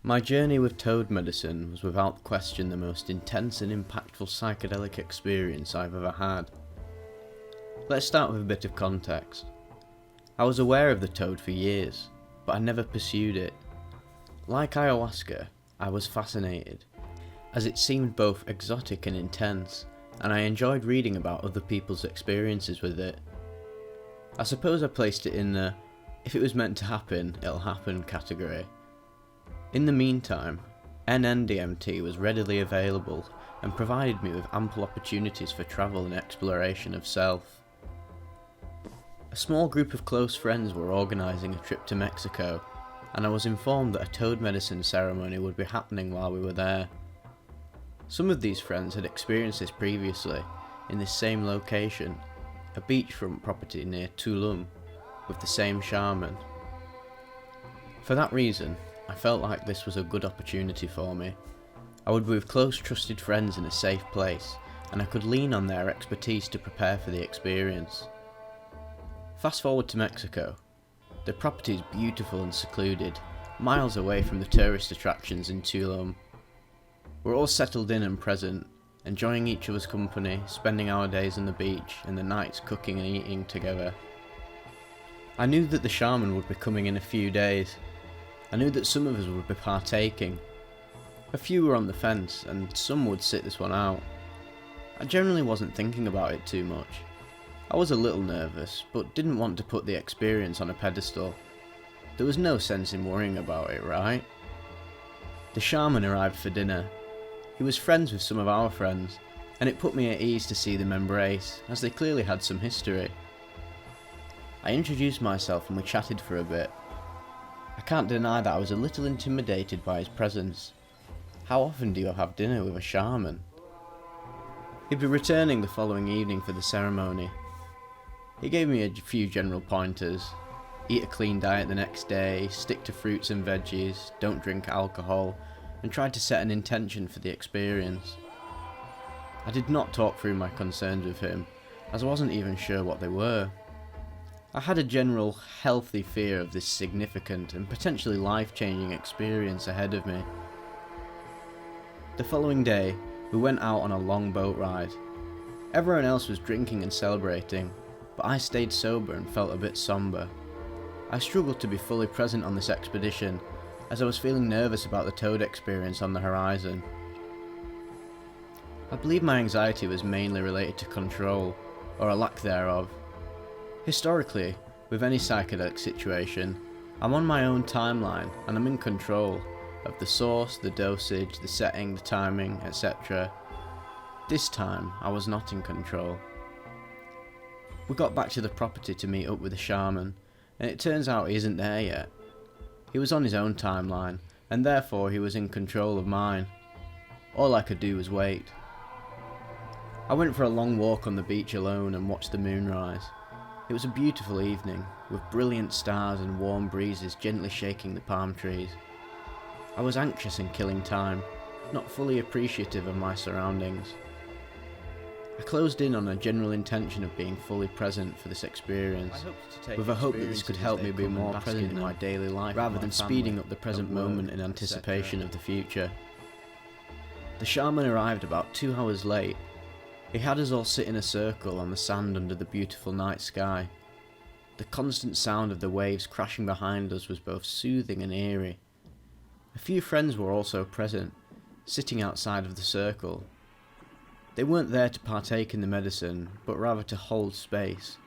My journey with toad medicine was without question the most intense and impactful psychedelic experience I've ever had. Let's start with a bit of context. I was aware of the toad for years, but I never pursued it. Like ayahuasca, I was fascinated, as it seemed both exotic and intense, and I enjoyed reading about other people's experiences with it. I suppose I placed it in the "if it was meant to happen, it'll happen" category. In the meantime, DMT was readily available and provided me with ample opportunities for travel and exploration of self. A small group of close friends were organising a trip to Mexico, and I was informed that a toad medicine ceremony would be happening while we were there. Some of these friends had experienced this previously, in this same location, a beachfront property near Tulum, with the same shaman. For that reason, I felt like this was a good opportunity for me. I would be with close trusted friends in a safe place, and I could lean on their expertise to prepare for the experience. Fast forward to Mexico. The property is beautiful and secluded, miles away from the tourist attractions in Tulum. We're all settled in and present, enjoying each other's company, spending our days on the beach and the nights cooking and eating together. I knew that the shaman would be coming in a few days. I knew that some of us would be partaking. A few were on the fence, and some would sit this one out. I generally wasn't thinking about it too much. I was a little nervous, but didn't want to put the experience on a pedestal. There was no sense in worrying about it, right? The shaman arrived for dinner. He was friends with some of our friends, and it put me at ease to see them embrace, as they clearly had some history. I introduced myself and we chatted for a bit. I can't deny that I was a little intimidated by his presence. How often do you have dinner with a shaman? He'd be returning the following evening for the ceremony. He gave me a few general pointers. Eat a clean diet the next day, stick to fruits and veggies, don't drink alcohol, and tried to set an intention for the experience. I did not talk through my concerns with him, as I wasn't even sure what they were. I had a general healthy fear of this significant and potentially life-changing experience ahead of me. The following day, we went out on a long boat ride. Everyone else was drinking and celebrating, but I stayed sober and felt a bit somber. I struggled to be fully present on this expedition, as I was feeling nervous about the toad experience on the horizon. I believe my anxiety was mainly related to control, or a lack thereof. Historically, with any psychedelic situation, I'm on my own timeline and I'm in control of the source, the dosage, the setting, the timing, etc. This time, I was not in control. We got back to the property to meet up with the shaman, and it turns out he isn't there yet. He was on his own timeline, and therefore he was in control of mine. All I could do was wait. I went for a long walk on the beach alone and watched the moon rise. It was a beautiful evening, with brilliant stars and warm breezes gently shaking the palm trees. I was anxious and killing time, not fully appreciative of my surroundings. I closed in on a general intention of being fully present for this experience, with a hope that this could help me be more present in my daily life rather than speeding up the present moment in anticipation of the future. The shaman arrived about 2 hours late. He had us all sit in a circle on the sand under the beautiful night sky. The constant sound of the waves crashing behind us was both soothing and eerie. A few friends were also present, sitting outside of the circle. They weren't there to partake in the medicine, but rather to hold space.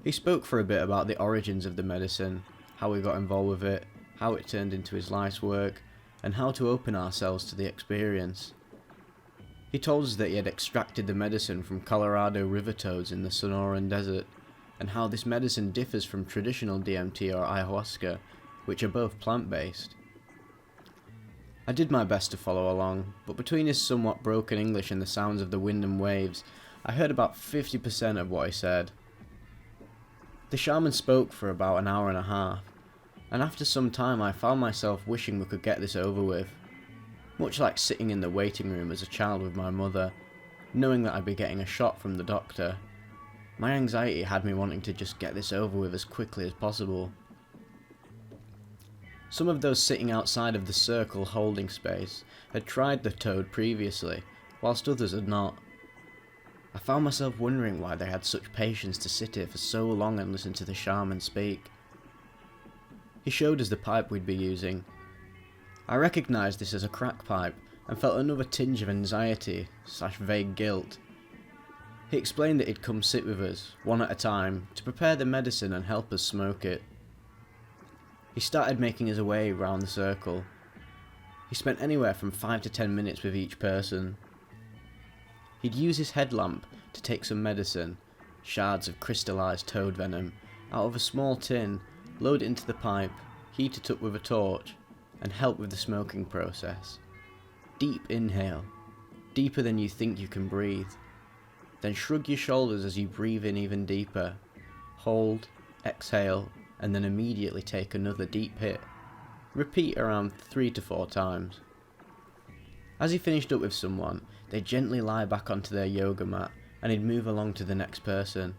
He spoke for a bit about the origins of the medicine, how we got involved with it, how it turned into his life's work, and how to open ourselves to the experience. He told us that he had extracted the medicine from Colorado river toads in the Sonoran Desert, and how this medicine differs from traditional DMT or ayahuasca, which are both plant-based. I did my best to follow along, but between his somewhat broken English and the sounds of the wind and waves, I heard about 50% of what he said. The shaman spoke for about an hour and a half, and after some time I found myself wishing we could get this over with. Much like sitting in the waiting room as a child with my mother, knowing that I'd be getting a shot from the doctor. My anxiety had me wanting to just get this over with as quickly as possible. Some of those sitting outside of the circle holding space had tried the toad previously, whilst others had not. I found myself wondering why they had such patience to sit here for so long and listen to the shaman speak. He showed us the pipe we'd be using. I recognised this as a crack pipe and felt another tinge of anxiety / vague guilt. He explained that he'd come sit with us, one at a time, to prepare the medicine and help us smoke it. He started making his way round the circle. He spent anywhere from 5 to 10 minutes with each person. He'd use his headlamp to take some medicine, shards of crystallised toad venom, out of a small tin, load it into the pipe, heat it up with a torch, and help with the smoking process. Deep inhale, deeper than you think you can breathe. Then shrug your shoulders as you breathe in even deeper. Hold, exhale, and then immediately take another deep hit. Repeat around 3 to 4 times. As he finished up with someone, they'd gently lie back onto their yoga mat and he'd move along to the next person.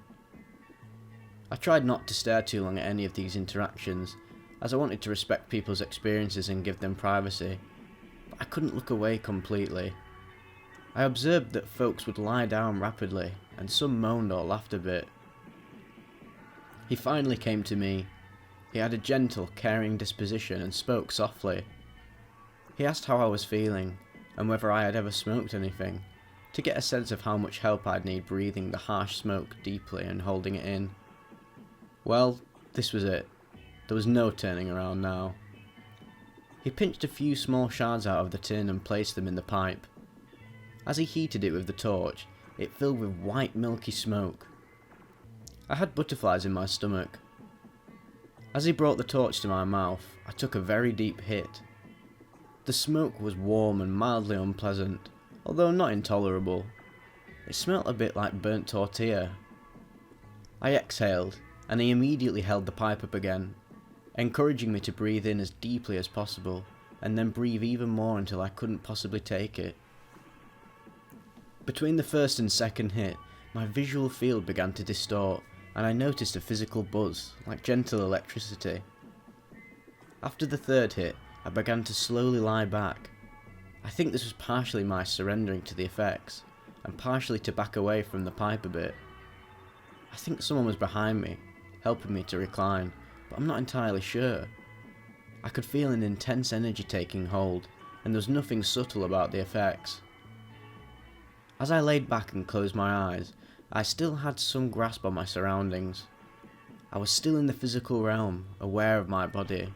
I tried not to stare too long at any of these interactions, as I wanted to respect people's experiences and give them privacy, but I couldn't look away completely. I observed that folks would lie down rapidly, and some moaned or laughed a bit. He finally came to me. He had a gentle, caring disposition and spoke softly. He asked how I was feeling, and whether I had ever smoked anything, to get a sense of how much help I'd need breathing the harsh smoke deeply and holding it in. Well, this was it. There was no turning around now. He pinched a few small shards out of the tin and placed them in the pipe. As he heated it with the torch, it filled with white milky smoke. I had butterflies in my stomach. As he brought the torch to my mouth, I took a very deep hit. The smoke was warm and mildly unpleasant, although not intolerable. It smelt a bit like burnt tortilla. I exhaled, and he immediately held the pipe up again, encouraging me to breathe in as deeply as possible, and then breathe even more until I couldn't possibly take it. Between the first and second hit, my visual field began to distort, and I noticed a physical buzz, like gentle electricity. After the third hit, I began to slowly lie back. I think this was partially my surrendering to the effects, and partially to back away from the pipe a bit. I think someone was behind me, helping me to recline, but I'm not entirely sure. I could feel an intense energy taking hold, and there was nothing subtle about the effects. As I laid back and closed my eyes, I still had some grasp on my surroundings. I was still in the physical realm, aware of my body,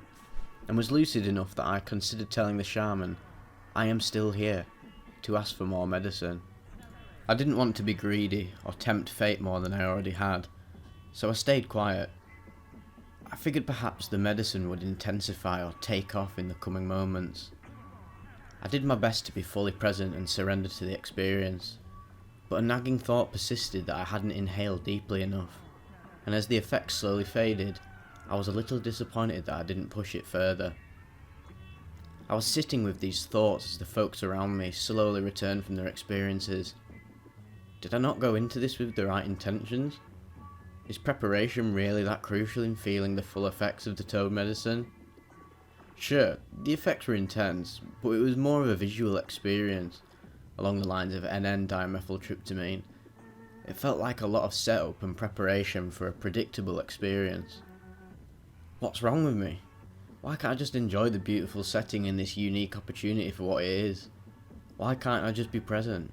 and was lucid enough that I considered telling the shaman, "I am still here," to ask for more medicine. I didn't want to be greedy or tempt fate more than I already had, so I stayed quiet. I figured perhaps the medicine would intensify or take off in the coming moments. I did my best to be fully present and surrender to the experience, but a nagging thought persisted that I hadn't inhaled deeply enough, and as the effects slowly faded, I was a little disappointed that I didn't push it further. I was sitting with these thoughts as the folks around me slowly returned from their experiences. Did I not go into this with the right intentions? Is preparation really that crucial in feeling the full effects of the toad medicine? Sure, the effects were intense, but it was more of a visual experience, along the lines of NN-dimethyltryptamine. It felt like a lot of setup and preparation for a predictable experience. What's wrong with me? Why can't I just enjoy the beautiful setting in this unique opportunity for what it is? Why can't I just be present?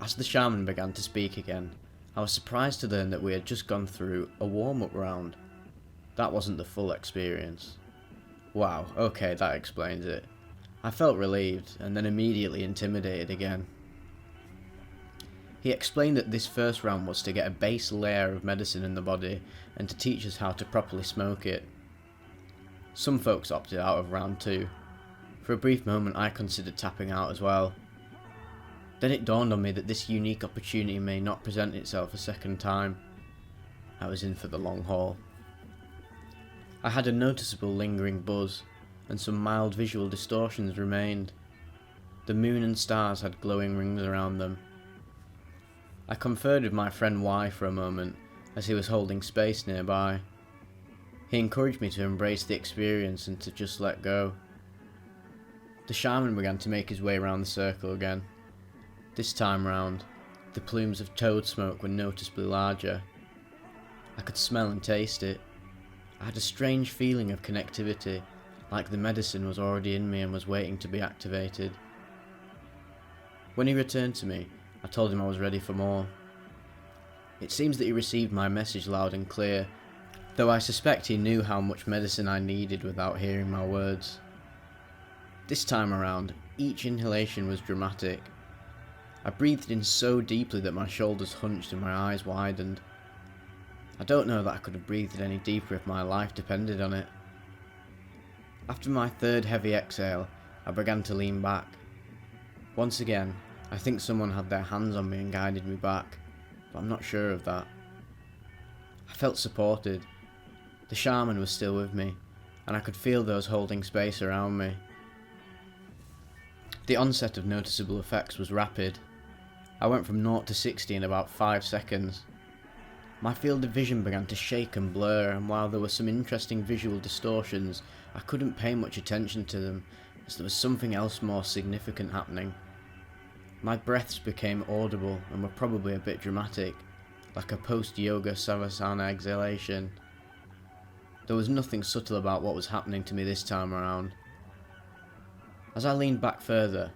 As the shaman began to speak again, I was surprised to learn that we had just gone through a warm-up round. That wasn't the full experience. Wow, okay, that explains it. I felt relieved, and then immediately intimidated again. He explained that this first round was to get a base layer of medicine in the body, and to teach us how to properly smoke it. Some folks opted out of round 2. For a brief moment I considered tapping out as well. Then it dawned on me that this unique opportunity may not present itself a second time. I was in for the long haul. I had a noticeable lingering buzz, and some mild visual distortions remained. The moon and stars had glowing rings around them. I conferred with my friend Y for a moment, as he was holding space nearby. He encouraged me to embrace the experience and to just let go. The shaman began to make his way around the circle again. This time round, the plumes of toad smoke were noticeably larger. I could smell and taste it. I had a strange feeling of connectivity, like the medicine was already in me and was waiting to be activated. When he returned to me, I told him I was ready for more. It seems that he received my message loud and clear, though I suspect he knew how much medicine I needed without hearing my words. This time around, each inhalation was dramatic. I breathed in so deeply that my shoulders hunched and my eyes widened. I don't know that I could have breathed any deeper if my life depended on it. After my third heavy exhale, I began to lean back. Once again, I think someone had their hands on me and guided me back, but I'm not sure of that. I felt supported. The shaman was still with me, and I could feel those holding space around me. The onset of noticeable effects was rapid. I went from 0 to 60 in about 5 seconds. My field of vision began to shake and blur, and while there were some interesting visual distortions, I couldn't pay much attention to them, as there was something else more significant happening. My breaths became audible and were probably a bit dramatic, like a post-yoga savasana exhalation. There was nothing subtle about what was happening to me this time around. As I leaned back further,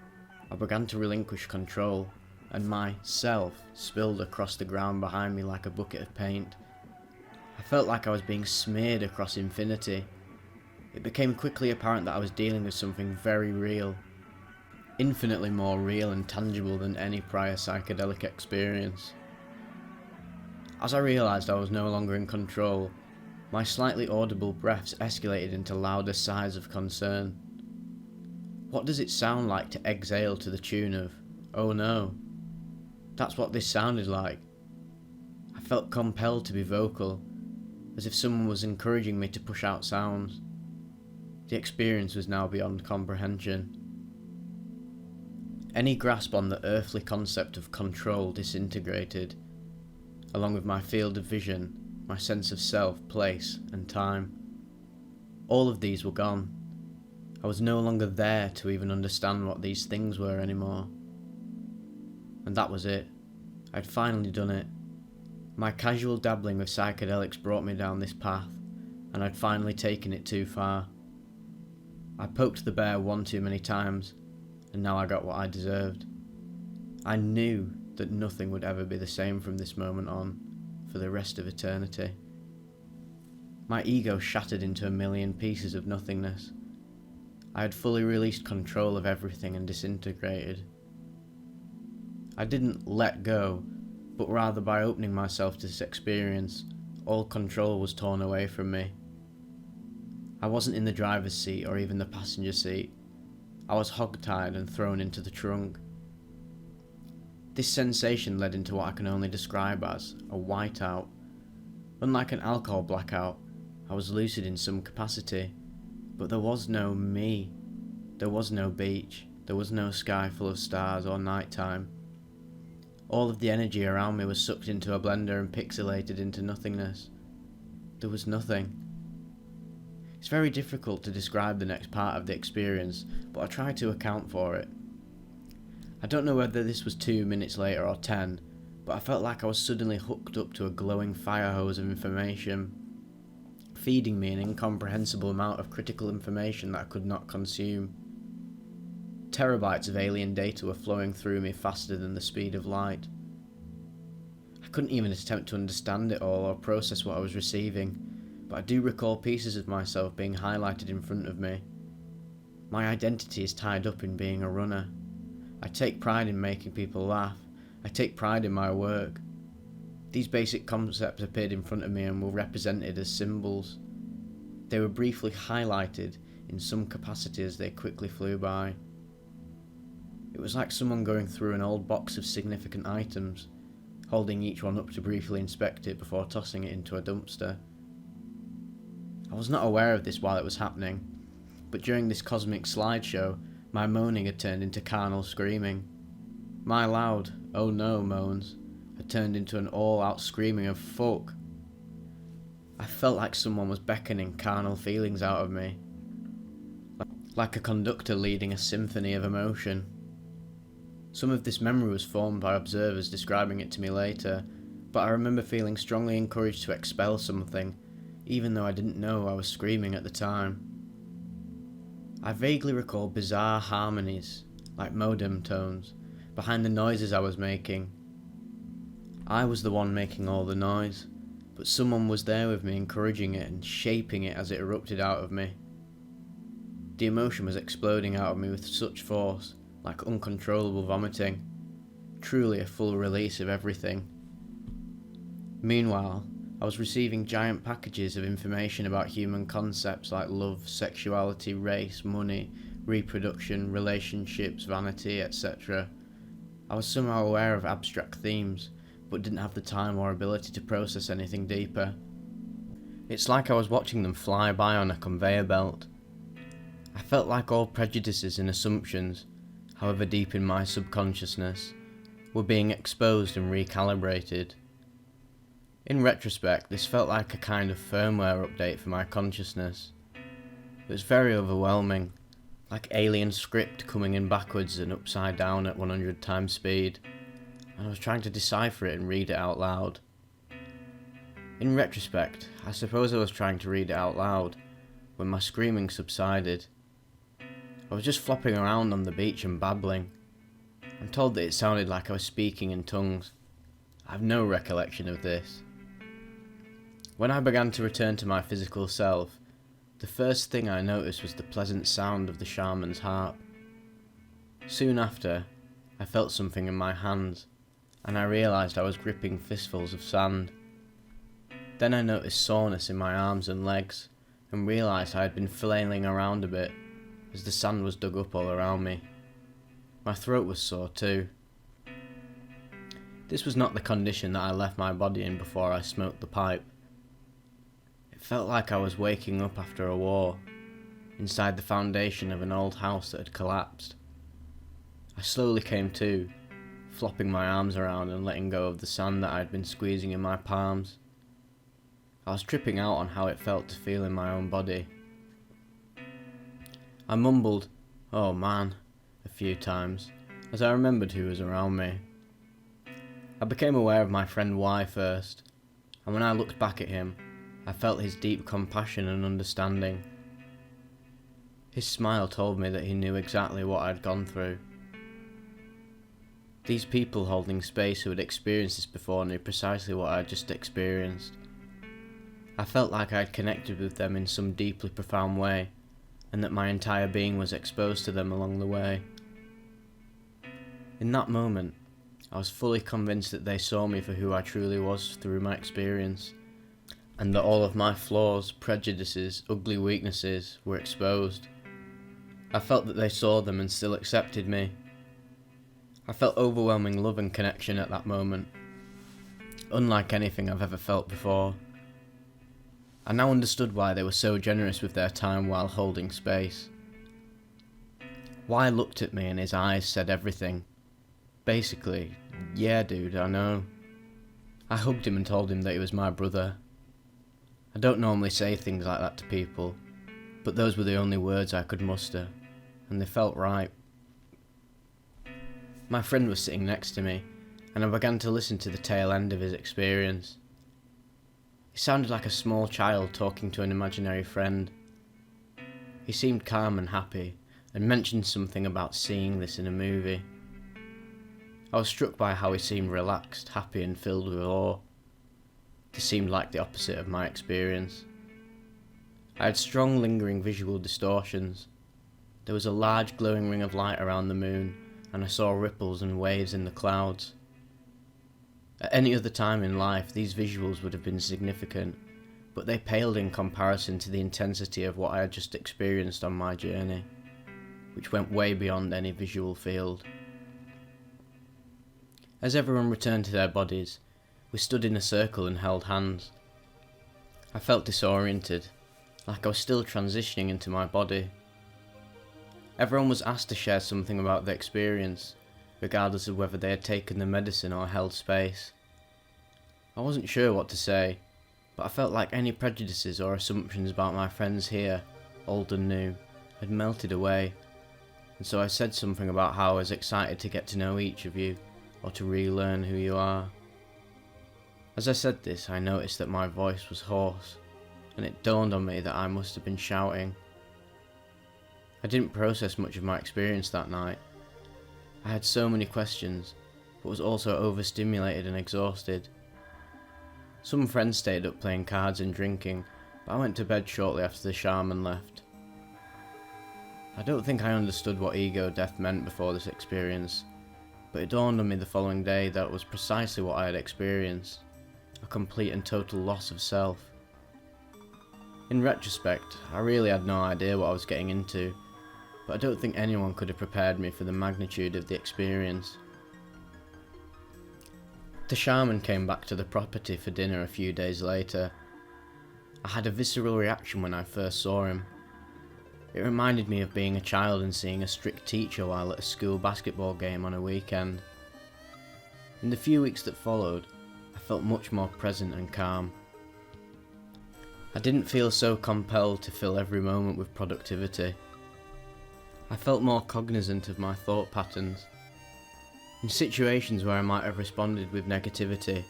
I began to relinquish control, and my self spilled across the ground behind me like a bucket of paint. I felt like I was being smeared across infinity. It became quickly apparent that I was dealing with something very real, infinitely more real and tangible than any prior psychedelic experience. As I realised I was no longer in control, my slightly audible breaths escalated into louder sighs of concern. What does it sound like to exhale to the tune of, "Oh no"? That's what this sounded like. I felt compelled to be vocal, as if someone was encouraging me to push out sounds. The experience was now beyond comprehension. Any grasp on the earthly concept of control disintegrated, along with my field of vision, my sense of self, place, and time. All of these were gone. I was no longer there to even understand what these things were anymore. And that was it. I'd finally done it. My casual dabbling with psychedelics brought me down this path, and I'd finally taken it too far. I poked the bear one too many times, and now I got what I deserved. I knew that nothing would ever be the same from this moment on, for the rest of eternity. My ego shattered into a million pieces of nothingness. I had fully released control of everything and disintegrated. I didn't let go, but rather by opening myself to this experience, all control was torn away from me. I wasn't in the driver's seat or even the passenger seat. I was hogtied and thrown into the trunk. This sensation led into what I can only describe as a whiteout. Unlike an alcohol blackout, I was lucid in some capacity, but there was no me. There was no beach, there was no sky full of stars or nighttime. All of the energy around me was sucked into a blender and pixelated into nothingness. There was nothing. It's very difficult to describe the next part of the experience, but I try to account for it. I don't know whether this was 2 minutes later or 10, but I felt like I was suddenly hooked up to a glowing fire hose of information, feeding me an incomprehensible amount of critical information that I could not consume. Terabytes of alien data were flowing through me faster than the speed of light. I couldn't even attempt to understand it all or process what I was receiving, but I do recall pieces of myself being highlighted in front of me. My identity is tied up in being a runner. I take pride in making people laugh. I take pride in my work. These basic concepts appeared in front of me and were represented as symbols. They were briefly highlighted in some capacity as they quickly flew by. It was like someone going through an old box of significant items, holding each one up to briefly inspect it before tossing it into a dumpster. I was not aware of this while it was happening, but during this cosmic slideshow, my moaning had turned into carnal screaming. My loud, "oh no" moans had turned into an all-out screaming of "fuck." I felt like someone was beckoning carnal feelings out of me, like a conductor leading a symphony of emotion. Some of this memory was formed by observers describing it to me later, but I remember feeling strongly encouraged to expel something, even though I didn't know I was screaming at the time. I vaguely recall bizarre harmonies, like modem tones, behind the noises I was making. I was the one making all the noise, but someone was there with me encouraging it and shaping it as it erupted out of me. The emotion was exploding out of me with such force, like uncontrollable vomiting, truly a full release of everything. Meanwhile, I was receiving giant packages of information about human concepts like love, sexuality, race, money, reproduction, relationships, vanity, etc. I was somehow aware of abstract themes, but didn't have the time or ability to process anything deeper. It's like I was watching them fly by on a conveyor belt. I felt like all prejudices and assumptions, however deep in my subconsciousness, were being exposed and recalibrated. In retrospect, this felt like a kind of firmware update for my consciousness. It was very overwhelming, like alien script coming in backwards and upside down at 100 times speed, and I was trying to decipher it and read it out loud. In retrospect, I suppose I was trying to read it out loud, when my screaming subsided. I was just flopping around on the beach and babbling. I'm told that it sounded like I was speaking in tongues. I have no recollection of this. When I began to return to my physical self, the first thing I noticed was the pleasant sound of the shaman's harp. Soon after, I felt something in my hands, and I realised I was gripping fistfuls of sand. Then I noticed soreness in my arms and legs, and realised I had been flailing around a bit, as the sand was dug up all around me. My throat was sore too. This was not the condition that I left my body in before I smoked the pipe. It felt like I was waking up after a war, inside the foundation of an old house that had collapsed. I slowly came to, flopping my arms around and letting go of the sand that I had been squeezing in my palms. I was tripping out on how it felt to feel in my own body. I mumbled, "Oh man," a few times, as I remembered who was around me. I became aware of my friend Y first, and when I looked back at him, I felt his deep compassion and understanding. His smile told me that he knew exactly what I had gone through. These people holding space who had experienced this before knew precisely what I had just experienced. I felt like I had connected with them in some deeply profound way, and that my entire being was exposed to them along the way. In that moment, I was fully convinced that they saw me for who I truly was through my experience, and that all of my flaws, prejudices, ugly weaknesses were exposed. I felt that they saw them and still accepted me. I felt overwhelming love and connection at that moment, unlike anything I've ever felt before. I now understood why they were so generous with their time while holding space. Y looked at me and his eyes said everything. Basically, "Yeah dude, I know." I hugged him and told him that he was my brother. I don't normally say things like that to people, but those were the only words I could muster, and they felt right. My friend was sitting next to me, and I began to listen to the tail end of his experience. He sounded like a small child talking to an imaginary friend. He seemed calm and happy, and mentioned something about seeing this in a movie. I was struck by how he seemed relaxed, happy and filled with awe. This seemed like the opposite of my experience. I had strong lingering visual distortions. There was a large glowing ring of light around the moon, and I saw ripples and waves in the clouds. At any other time in life, these visuals would have been significant, but they paled in comparison to the intensity of what I had just experienced on my journey, which went way beyond any visual field. As everyone returned to their bodies, we stood in a circle and held hands. I felt disoriented, like I was still transitioning into my body. Everyone was asked to share something about their experience, regardless of whether they had taken the medicine or held space. I wasn't sure what to say, but I felt like any prejudices or assumptions about my friends here, old and new, had melted away, and so I said something about how I was excited to get to know each of you, or to relearn who you are. As I said this, I noticed that my voice was hoarse, and it dawned on me that I must have been shouting. I didn't process much of my experience that night. I had so many questions, but was also overstimulated and exhausted. Some friends stayed up playing cards and drinking, but I went to bed shortly after the shaman left. I don't think I understood what ego death meant before this experience, but it dawned on me the following day that it was precisely what I had experienced, a complete and total loss of self. In retrospect, I really had no idea what I was getting into, but I don't think anyone could have prepared me for the magnitude of the experience. The shaman came back to the property for dinner a few days later. I had a visceral reaction when I first saw him. It reminded me of being a child and seeing a strict teacher while at a school basketball game on a weekend. In the few weeks that followed, I felt much more present and calm. I didn't feel so compelled to fill every moment with productivity. I felt more cognizant of my thought patterns. In situations where I might have responded with negativity,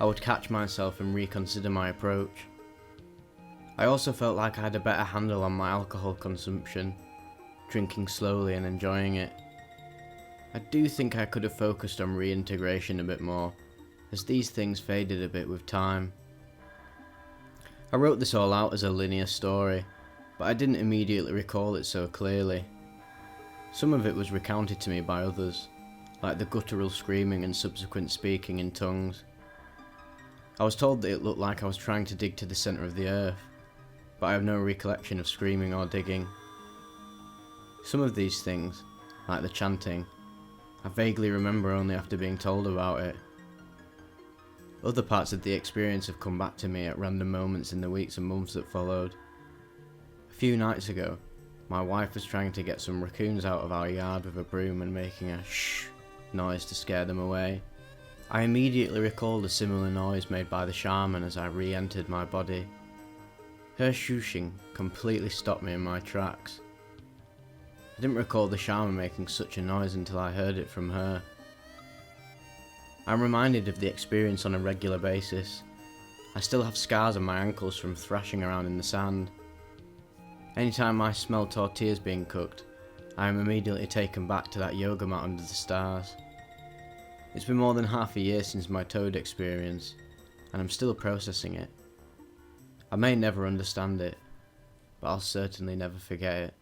I would catch myself and reconsider my approach. I also felt like I had a better handle on my alcohol consumption, drinking slowly and enjoying it. I do think I could have focused on reintegration a bit more, as these things faded a bit with time. I wrote this all out as a linear story, but I didn't immediately recall it so clearly. Some of it was recounted to me by others, like the guttural screaming and subsequent speaking in tongues. I was told that it looked like I was trying to dig to the centre of the earth, but I have no recollection of screaming or digging. Some of these things, like the chanting, I vaguely remember only after being told about it. Other parts of the experience have come back to me at random moments in the weeks and months that followed. A few nights ago, my wife was trying to get some raccoons out of our yard with a broom and making a shh noise to scare them away. I immediately recalled a similar noise made by the shaman as I re-entered my body. Her shushing completely stopped me in my tracks. I didn't recall the shaman making such a noise until I heard it from her. I'm reminded of the experience on a regular basis. I still have scars on my ankles from thrashing around in the sand. Anytime I smell tortillas being cooked, I am immediately taken back to that yoga mat under the stars. It's been more than half a year since my toad experience, and I'm still processing it. I may never understand it, but I'll certainly never forget it.